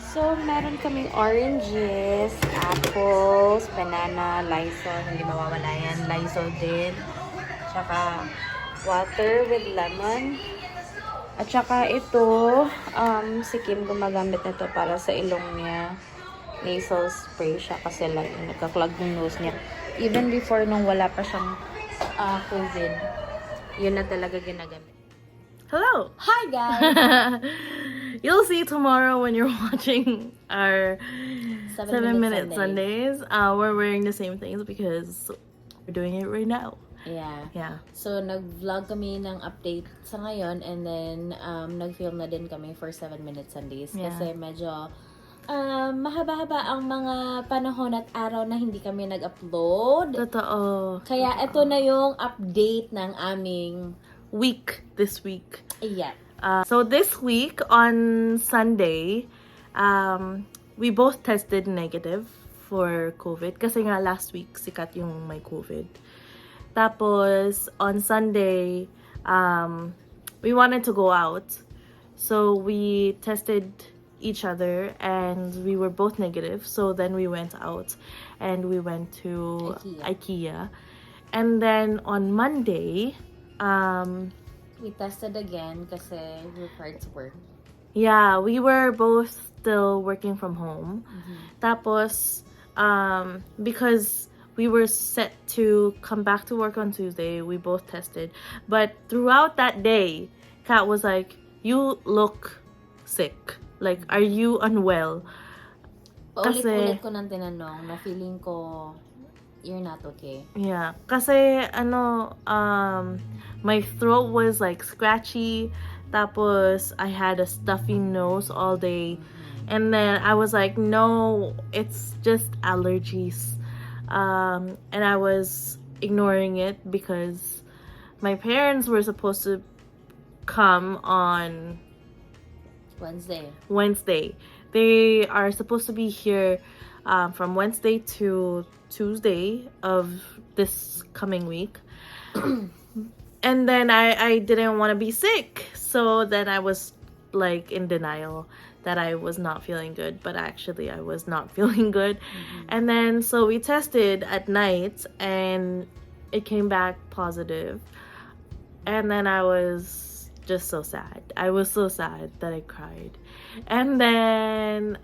So, meron kaming oranges, apples, banana, Lysol, hindi mawawala yan, Lysol din. Tsaka, water with lemon. At tsaka ito, si Kim gumagamit na to para sa ilong niya. Nasal spray siya kasi like, nagka-clog yung nose niya. Even before nung wala pa siyang COVID, yun na talaga ginagamit. Hello! Hi guys! You'll see tomorrow when you're watching our 7-minute Sunday. Sundays. We're wearing the same things because we're doing it right now. Yeah. So, nag-vlog kami ng update sa ngayon and then nag-film na din kami for 7-minute Sundays. Yeah. Kasi medyo mahaba-haba ang mga panahon at araw na hindi kami nag-upload. Totoo. Kaya ito na yung update ng aming Week this week. yeah. So this week on Sunday, we both tested negative for COVID. Kasi nga last week, sikat yung may COVID. Tapos, on Sunday, we wanted to go out. So, we tested each other and we were both negative. So, then we went out and we went to IKEA. And then, on Monday, We tested again kasi required to work. yeah, we were both still working from home. Tapos, because we were set to come back to work on Tuesday, we both tested. But throughout that day, Kat was like, "You look sick. Like, are you unwell?" Paulit-ulit ko nang tinanong na feeling ko you're not okay. Yeah, kasi my throat was like scratchy. Tapos I had a stuffy nose all day. And then I was like, no, it's just allergies. And I was ignoring it because my parents were supposed to come on Wednesday. They are supposed to be here from Wednesday to Tuesday of this coming week. And then I didn't want to be sick. So then I was like in denial that I was not feeling good. But actually I was not feeling good. And then so we tested at night and it came back positive. And then I was just so sad. I was so sad that I cried. And then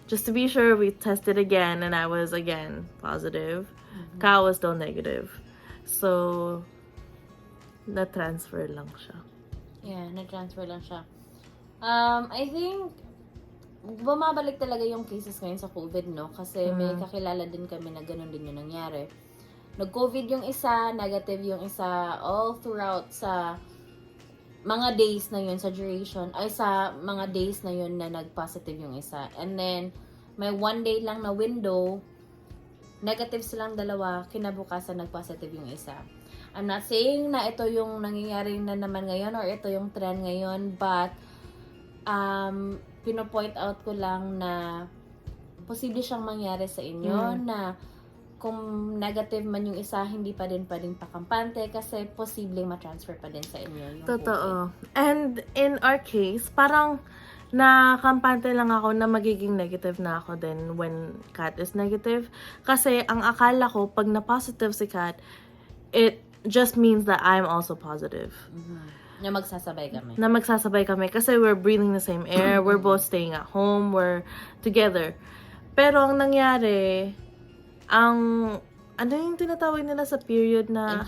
just to be sure, we tested again and I was again positive. Ka was still negative. So, na-transfer lang siya. Yeah, na-transfer lang siya. I think, bumabalik talaga yung cases ngayon sa COVID, no? Kasi may kakilala din kami na ganun din yung nangyari. Nag-COVID yung isa, negative yung isa, all throughout sa mga days na yun, sa duration, ay sa mga days na yun na nag-positive yung isa. And then, may 1 day lang na window, negative silang dalawa, kinabukasan nag-positive yung isa. I'm not saying na ito yung nangyayari na naman ngayon or ito yung trend ngayon, but pino-point out ko lang na posible siyang mangyari sa inyo na kung negative man yung isa, hindi pa din pakampante kasi posibleng ma-transfer pa din sa inyo yung Totoo. And in our case, parang nakampante lang ako na magiging negative na ako din when Kat is negative. Kasi ang akala ko, pag na-positive si Kat, it just means that I'm also positive. Na magsasabay kami. Na magsasabay kami kasi we're breathing the same air, we're both staying at home, we're together. Pero ang nangyari, ano yung tinatawag nila sa period na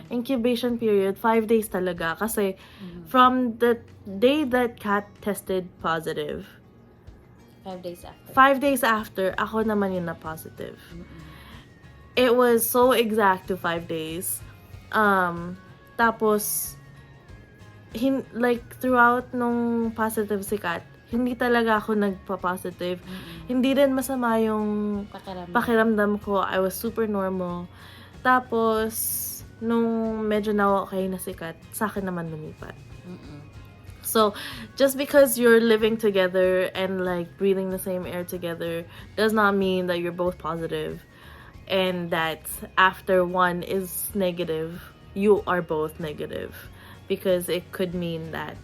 incubation period, 5 days talaga. Kasi from the day that Kat tested positive, 5 days after. 5 days after, ako naman yung na-positive. It was so exact to 5 days. Tapos, like, throughout nung positive si Kat, hindi talaga ako nagpa-positive. Hindi rin masama yung pakiramdam ko. I was super normal. Tapos, nung medyo na-okay na si Kat, sa akin naman lumipat. So, just because you're living together and like breathing the same air together does not mean that you're both positive. And that after one is negative, you are both negative. Because it could mean that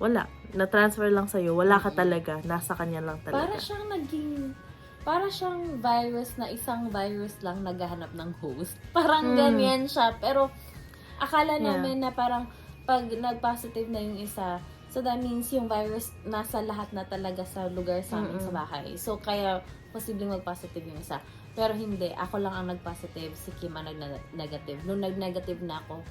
wala. Na-transfer lang sa'yo. Wala ka talaga. Nasa kanya lang talaga. Para siyang virus na isang virus lang naghahanap ng host. Parang ganyan siya. Pero, akala namin na parang pag nag-positive na yung isa, so that means yung virus nasa lahat na talaga sa lugar sa amin sa bahay. So, kaya posibleng mag-positive yung isa. Pero hindi. Ako lang ang nag-positive. Si Kim ang nag-negative. Nung nag-negative na ako,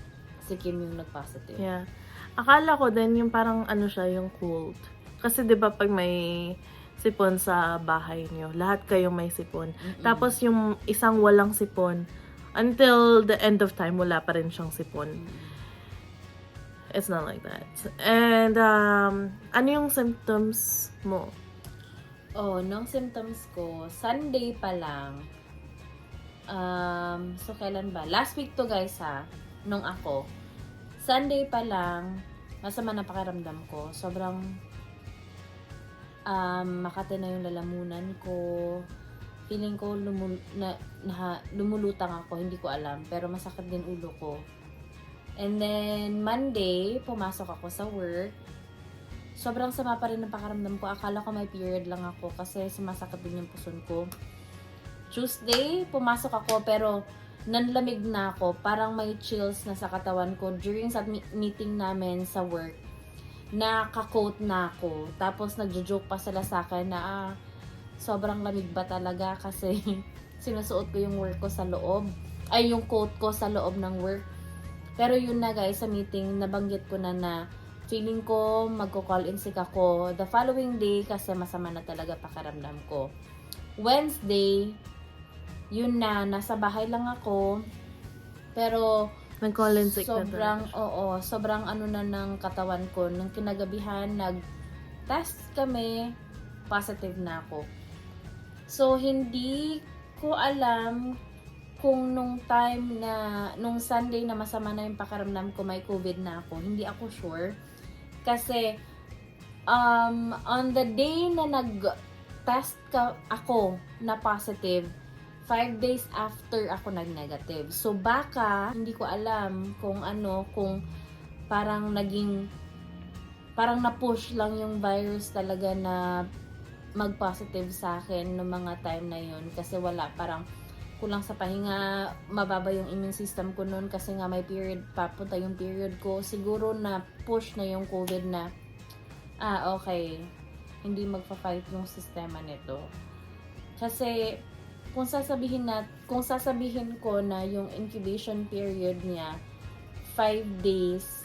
si Kim yung nag-positive. Yeah. Akala ko din yung parang ano siya, yung cold. Kasi 'di ba pag may sipon sa bahay niyo, lahat kayo may sipon. Tapos yung isang walang sipon, until the end of time, wala pa rin siyang sipon. It's not like that. And, ano yung symptoms mo? Nung symptoms ko, Sunday pa lang. So, kailan ba? Last week to guys ha, nung ako. Sunday pa lang, masama na pakiramdam ko. Sobrang makati na yung lalamunan ko. Feeling ko lumulutang ako, hindi ko alam. Pero masakit din ulo ko. And then, Monday, pumasok ako sa work. Sobrang sama pa rin ng pakiramdam ko. Akala ko may period lang ako kasi sumasakit din yung puson ko. Tuesday, pumasok ako pero nanlamig na ako. Parang may chills na sa katawan ko. During sa meeting namin sa work, naka-coat na ako. Tapos nagjo-joke pa sila sa akin na sobrang lamig ba talaga kasi sinusuot ko yung work ko sa loob. Ay, yung coat ko sa loob ng work. Pero yun na guys, sa meeting, nabanggit ko na feeling ko magko-call in sick ako the following day kasi masama na talaga pakiramdam ko. Wednesday, yun na, nasa bahay lang ako. Pero nag-call in sick sobrang ano na ng katawan ko. Nung kinagabihan, nag-test kami, positive na ako. So, hindi ko alam kung nung Sunday na masama na yung pakiramdam ko, may COVID na ako. Hindi ako sure. Kasi, on the day na nag-test ako na positive, 5 days after ako nag-negative. So, baka, hindi ko alam kung parang na-push lang yung virus talaga na mag-positive sa akin noong mga time na yun. Kasi parang kulang sa pahinga, mababa yung immune system ko noon kasi nga may period, papunta yung period ko. Siguro na push na yung COVID na, okay, hindi magpa-fight yung sistema nito. Kasi, kung sasabihin ko na yung incubation period niya, 5 days.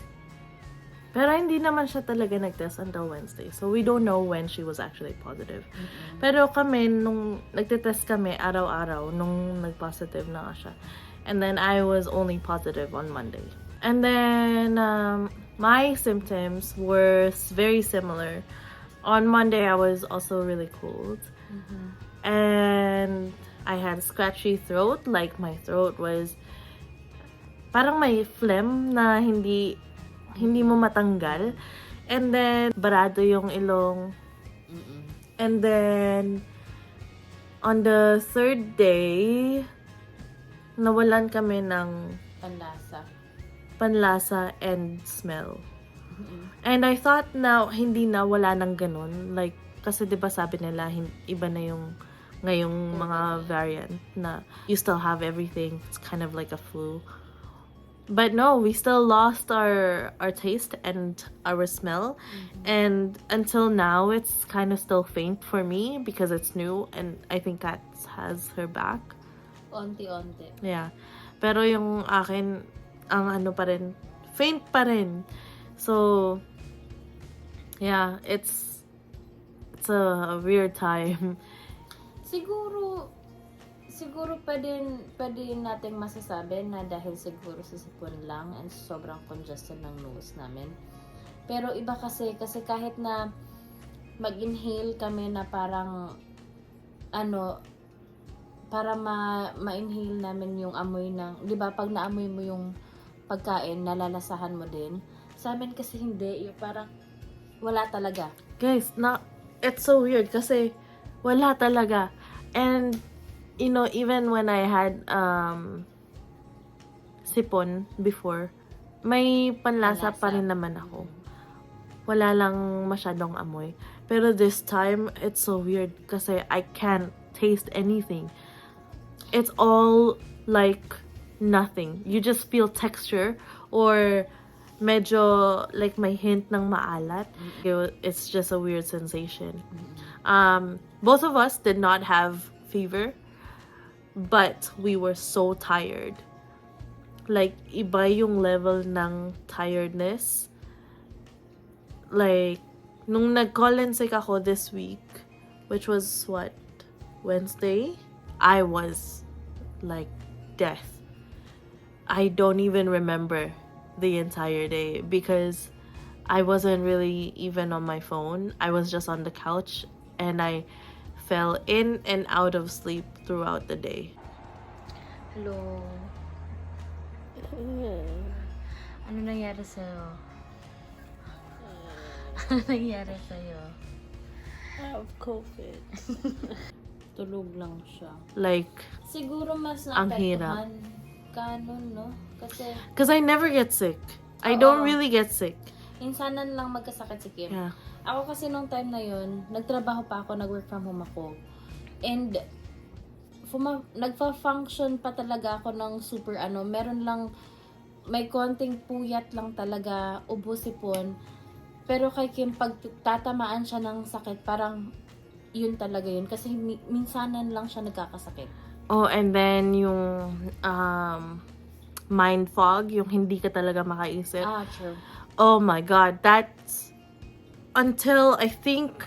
Pero hindi naman siya talaga nag-test until Wednesday. So, we don't know when she was actually positive. Pero kami, nung nagtitest kami araw-araw, nung nag-positive na siya. And then, I was only positive on Monday. And then, my symptoms were very similar. On Monday, I was also really cold. And I had a scratchy throat. Like, my throat was parang may phlegm na hindi mo matanggal. And then, barado yung ilong. And then, on the third day, nawalan kami ng panlasa and smell. And I thought na hindi na, wala nang ganun. Like, kasi diba sabi nila, iba na yung ngayong mga variant na you still have everything. It's kind of like a flu. But no, we still lost our taste and our smell. And until now, it's kind of still faint for me because it's new. And I think Kat has her back. Onti-onti. Yeah. Pero yung akin, ang ano pa rin, faint pa rin. So, yeah, it's a weird time. Siguro pwede nating masasabi na dahil siguro sa sipon lang and sobrang congested ng nose namin. Pero iba kasi kahit na mag-inhale kami na parang para ma-inhale namin yung amoy ng, 'di ba, pag naamoy mo yung pagkain, nalalasahan mo din. Sa amin kasi hindi, yung parang wala talaga. Guys, it's so weird kasi wala talaga. And you know, even when I had sipon before, may panlasa pa rin naman ako. wala lang masyadong amoy. Pero this time, it's so weird kasi I can't taste anything. It's all like nothing. You just feel texture or medyo like may hint ng maalat. It's just a weird sensation. Both of us did not have fever, but we were so tired. Like, iba yung level ng tiredness. Like, nung nag-call in sick ako this week, which was what? Wednesday? I was like death. I don't even remember the entire day because I wasn't really even on my phone. I was just on the couch and I fell in and out of sleep throughout the day. Hello. Ano nangyari sa'yo? Ano nangyari sa'yo? I have COVID. Tulog lang siya. Like, Siguro mas ang hirap. naapektuhan ka nun, no? Kasi, because I never get sick. I don't really get sick. insanan lang magkasakit si Kim. Yeah. Ako kasi nung time na yun, nagtrabaho pa ako, nag-work from home ako. And, nagfa-function pa talaga ako ng super meron lang, may konting puyat lang talaga, ubo sipon. Pero kay Kim, pag tatamaan siya ng sakit, parang yun talaga yun. Kasi minsanan lang siya nagkakasakit. Oh, and then yung mind fog, yung hindi ka talaga makaisip. True. Oh my God, that's until I think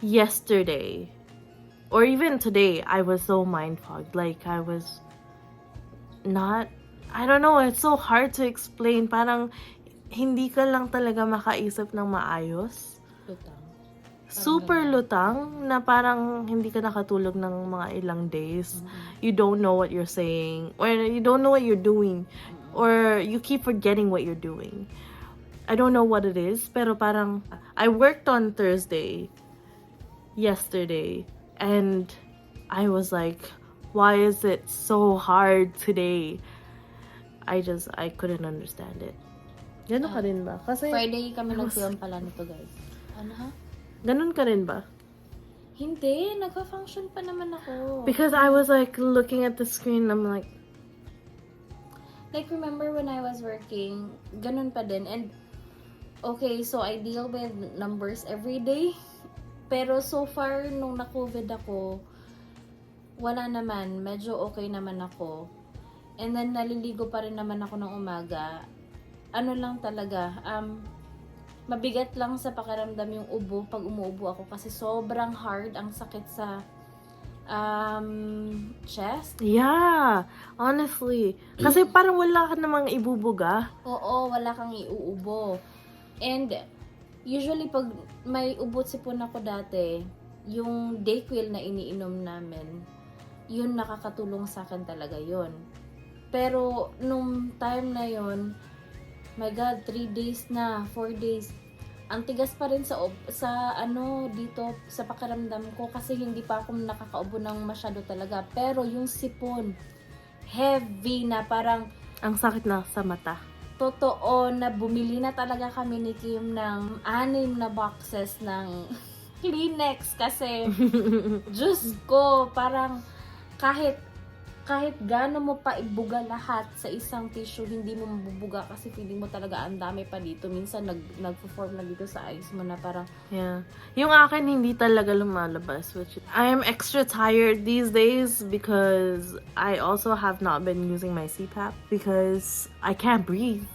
yesterday or even today, I was so mind fogged. Like, I was not, I don't know, it's so hard to explain. Parang hindi ka lang talaga makaisip ng maayos. Lutang. Super lutang na parang hindi ka nakatulog ng mga ilang days. You don't know what you're saying or you don't know what you're doing or you keep forgetting what you're doing. I don't know what it is, pero parang I worked on Thursday yesterday and I was like, why is it so hard today? I couldn't understand it. Ganun ka rin ba? Kasi Friday kami nag-film pala nito, guys. Ano ha? ganun ka rin ba? Hindi, nagpa-function pa naman ako. Because I was like looking at the screen, I'm like, remember when I was working, ganun pa din. And, okay, so I deal with numbers every day. Pero so far, nung na-COVID ako, wala naman. Medyo okay naman ako. And then, naliligo pa rin naman ako ng umaga. Ano lang talaga, mabigat lang sa pakiramdam yung ubo pag umuubo ako kasi sobrang hard ang sakit sa chest. yeah, honestly. Kasi parang wala ka namang ibubuga. Oo, wala kang iuubo. And usually pag may ubot sipon ako dati, yung DayQuil na iniinom namin, yun nakakatulong sa akin talaga yun. Pero nung time na yun, my God, 3 days na, 4 days. Ang tigas pa rin sa dito sa pakiramdam ko kasi hindi pa ako nakakaubo ng masyado talaga. Pero yung sipon, heavy na parang Ang sakit na sa mata. totoo na bumili na talaga kami ni Kim ng 6 na boxes ng Kleenex kasi Diyos ko, parang kahit gaano mo pa ibuga lahat sa isang tissue, hindi mo mabubuga kasi feeling mo talaga ang dami pa dito. Minsan nag-perform na dito sa eyes mo na parang Yeah. Yung akin hindi talaga lumalabas. Which I am extra tired these days because I also have not been using my CPAP because I can't breathe.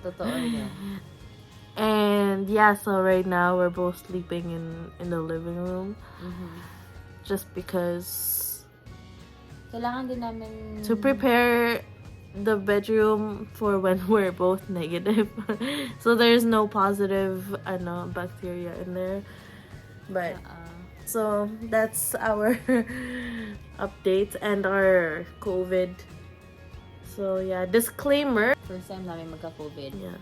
totoo yan. And yeah, so right now we're both sleeping in the living room. Just because Kailangan din namin to prepare the bedroom for when we're both negative. So there's no positive bacteria in there. But so that's our update and our COVID. So yeah, disclaimer. first time namin magka-COVID. Yeah.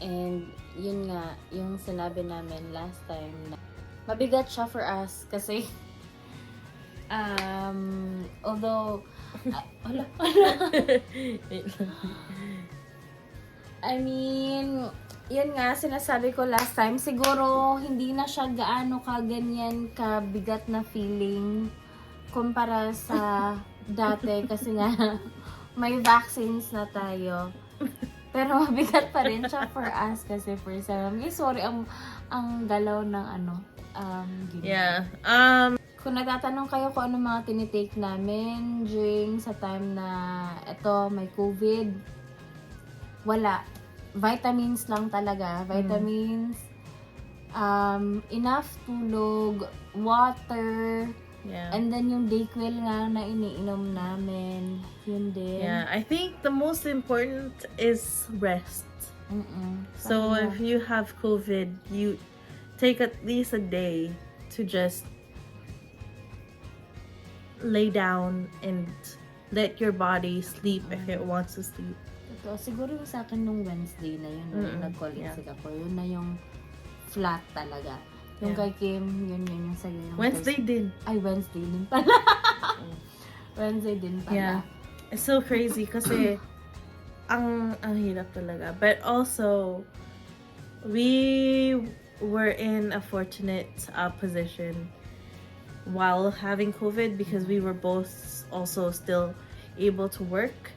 And yun nga, yung sinabi namin last time na mabigat siya for us kasi although I mean, yun nga, sinasabi ko last time, siguro hindi na siya gaano ka ganyan kabigat na feeling kumpara sa dati kasi nga may vaccines na tayo. Pero mabigat pa rin siya for us kasi for some. Sorry, ang galaw ng ginawa. Yeah. Kung nagtatanong kayo kung ano mga tinitake namin during sa time na eto may COVID, wala. Vitamins lang talaga. Vitamins, enough tulog, water, and then yung DayQuil nga na iniinom namin. Yun din. Yeah, I think the most important is rest. So if you have COVID, you take at least a day to just lay down and let your body sleep if it wants to sleep. Ito, siguro yung sa akin nung Wednesday na yun, yung nag-call in sick ako, yun na yung flat talaga. Yung kay Kim, yun yung sa'yo. Yung Wednesday din. Ay, Wednesday din pala. Wednesday din pala. Yeah. It's so crazy kasi ang hirap talaga. But also, we were in a fortunate position while having COVID because we were both also still able to work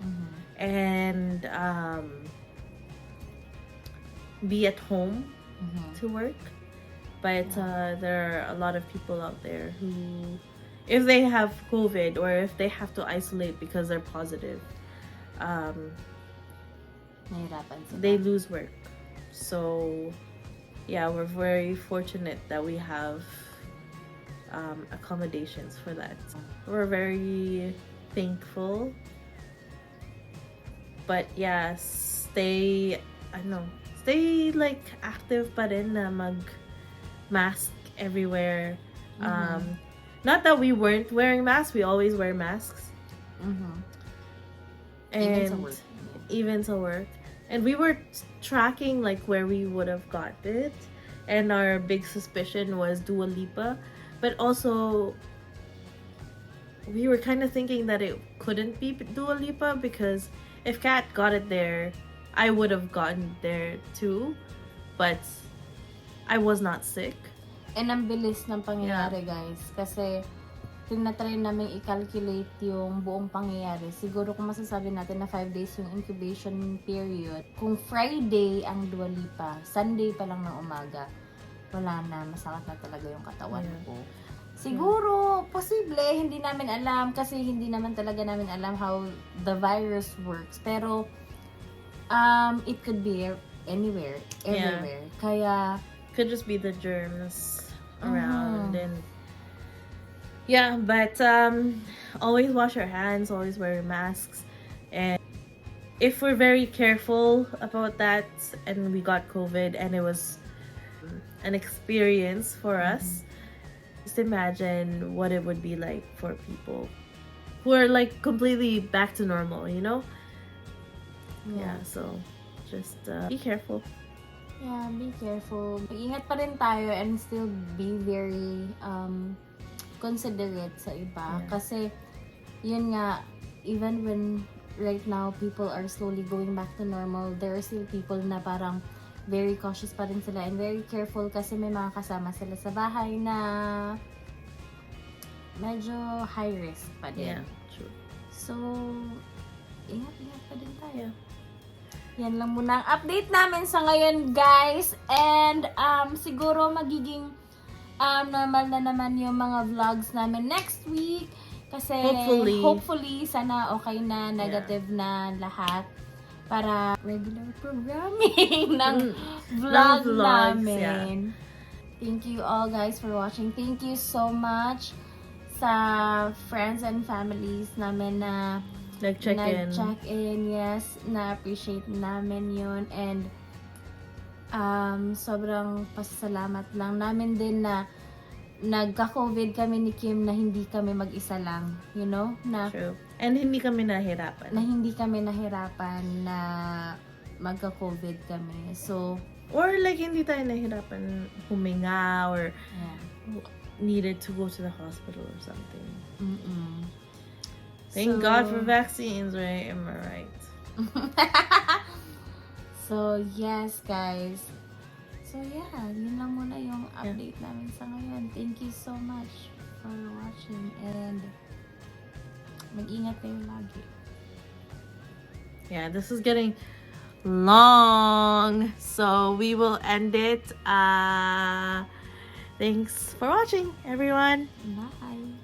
and be at home to work. But there are a lot of people out there who, if they have COVID or if they have to isolate because they're positive, they lose work. So yeah, we're very fortunate that we have accommodations for that. We're very thankful. But yeah, stay like active pa rin na mag-mask everywhere. Not that we weren't wearing masks, we always wear masks. And even to work. And we were tracking like where we would have got it. And our big suspicion was Dua Lipa. But also, we were kind of thinking that it couldn't be Dua Lipa because if Kat got it there, I would have gotten it there too. But I was not sick. And ang bilis ng pangyayari, guys. Kasi tinatry namin i-calculate yung buong pangyayari. Siguro kung masasabi natin na 5 days yung incubation period. Kung Friday ang Dua Lipa, Sunday pa lang ng umaga, wala na, masakit na talaga yung katawan ko. Siguro, posible, hindi namin alam kasi hindi naman talaga namin alam how the virus works. Pero, it could be anywhere, everywhere. Kaya, could just be the germs around and yeah, but always wash our hands, always wear masks, and if we're very careful about that and we got COVID and it was an experience for us, just imagine what it would be like for people who are like completely back to normal, you know? Yeah, so just be careful. Yeah, be careful. Ingat pa rin tayo and still be very considerate sa iba. Kasi, yun nga, even when right now people are slowly going back to normal, there are still people na parang very cautious pa rin sila and very careful kasi may mga kasama sila sa bahay na medyo high risk pa din. Yeah, true. So, ingat pa din tayo. Yan lang muna ang update namin sa ngayon, guys. And siguro magiging normal na naman yung mga vlogs namin next week. Kasi hopefully sana okay na, negative na lahat. Para regular programming ng vlog namin. Thank you all, guys, for watching. Thank you so much sa friends and families namin na nag-check in, yes, na-appreciate namin yun, and sobrang pasasalamat lang namin din na nagka-COVID kami ni Kim na hindi kami mag-isa lang, you know? Na, true. And hindi kami nahirapan. Na magka-COVID kami. So, or like hindi tayo nahirapan huminga or needed to go to the hospital or something. Thank God for vaccines, right? Am I right? So, yes, guys. So yeah, yun lang muna yung update namin sa ngayon. Thank you so much for watching and mag-ingat kayo lagi. Yeah, this is getting long, so we will end it. Thanks for watching, everyone. Bye!